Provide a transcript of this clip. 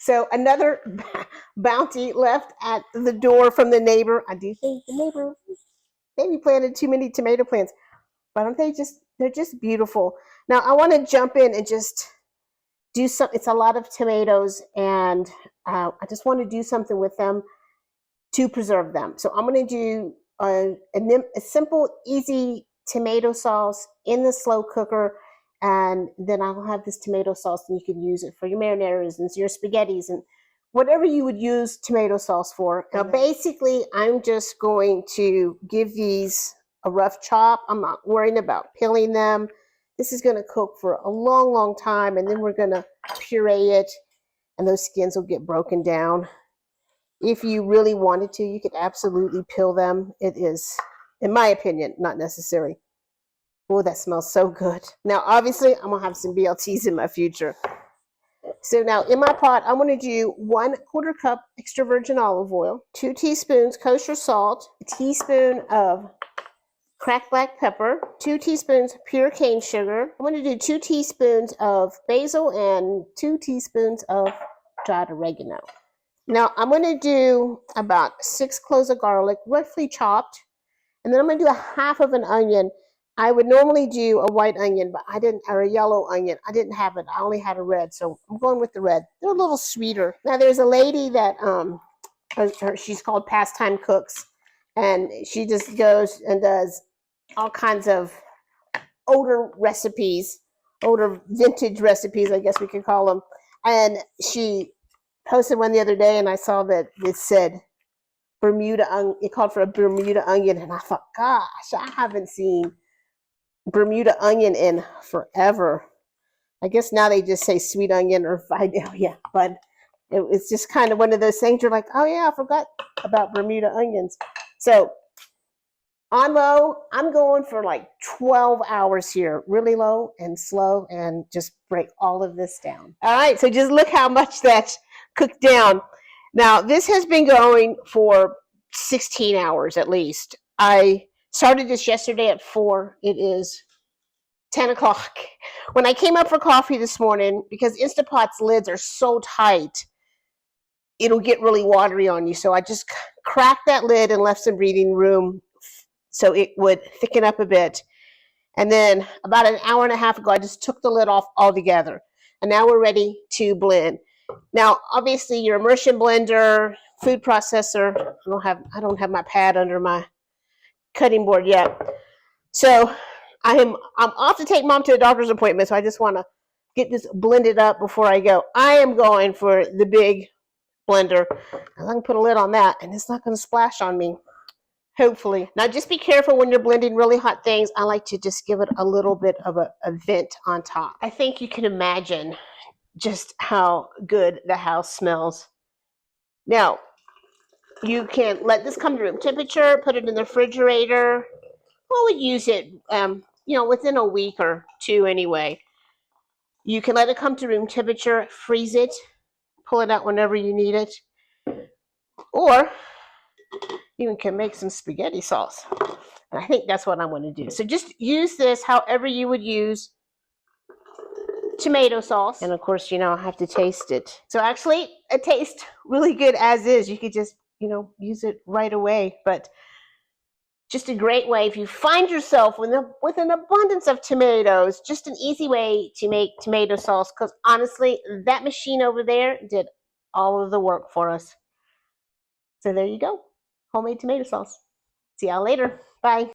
So another bounty left at the door from the neighbor. I do think the neighbor maybe planted too many tomato plants, but aren't they just, they're just beautiful. Now I want to jump in and just do some, it's a lot of tomatoes, and I just want to do something with them to preserve them. So I'm going to do a simple, easy tomato sauce in the slow cooker, and then I'll have this tomato sauce, and you can use it for your marinaras and your spaghettis and whatever you would use tomato sauce for. Now, basically, I'm just going to give these a rough chop. I'm not worrying about peeling them. This is going to cook for a long, long time, and then we're going to puree it, and those skins will get broken down. If you really wanted to, you could absolutely peel them. It is, in my opinion, not necessary. Oh, that smells so good. Now, obviously, I'm going to have some BLTs in my future. So now in my pot, I'm going to do 1/4 cup extra virgin olive oil, 2 teaspoons kosher salt, a teaspoon of cracked black pepper, 2 teaspoons pure cane sugar. I'm going to do 2 teaspoons of basil and 2 teaspoons of dried oregano. Now I'm going to do about 6 cloves of garlic, roughly chopped, and then I'm going to do a half of an onion. I would normally do a white onion, but I didn't, or a yellow onion. I didn't have it. I only had a red, so I'm going with the red. They're a little sweeter. Now there's a lady that she's called Pastime Cooks, and she just goes and does all kinds of older recipes, older vintage recipes, I guess we could call them. And she posted one the other day, and I saw that it said Bermuda onion. It called for a Bermuda onion, and I thought, gosh, I haven't seen Bermuda onion in forever. I guess now they just say sweet onion or Vidalia, but it's just kind of one of those things you're like, oh yeah, I forgot about Bermuda onions. So on low, I'm going for like 12 hours here, really low and slow, and just break all of this down. All right, so just look how much that's cooked down. Now, this has been going for 16 hours at least. I started this yesterday at 4. It is 10 o'clock. When I came up for coffee this morning, because Instapot's lids are so tight, it'll get really watery on you. So I just cracked that lid and left some breathing room so it would thicken up a bit. And then about an hour and a half ago, I just took the lid off altogether. And now we're ready to blend. Now, obviously, your immersion blender, food processor, I don't have my pad under my cutting board yet. So I'm off to take Mom to a doctor's appointment, so I just want to get this blended up before I go. I am going for the big blender. I can put a lid on that, and it's not going to splash on me, hopefully. Now, just be careful when you're blending really hot things. I like to just give it a little bit of a vent on top. I think you can imagine just how good the house smells. Now, you can let this come to room temperature, put it in the refrigerator. We would use it, within a week or 2 anyway. You can let it come to room temperature, freeze it, pull it out whenever you need it, or you can make some spaghetti sauce. And I think that's what I'm going to do. So just use this however you would use tomato sauce. And of course, I have to taste it. So actually, it tastes really good as is. You could just, use it right away. But just a great way if you find yourself with an abundance of tomatoes, just an easy way to make tomato sauce, because honestly, that machine over there did all of the work for us. So there you go, homemade tomato sauce. See y'all later. Bye.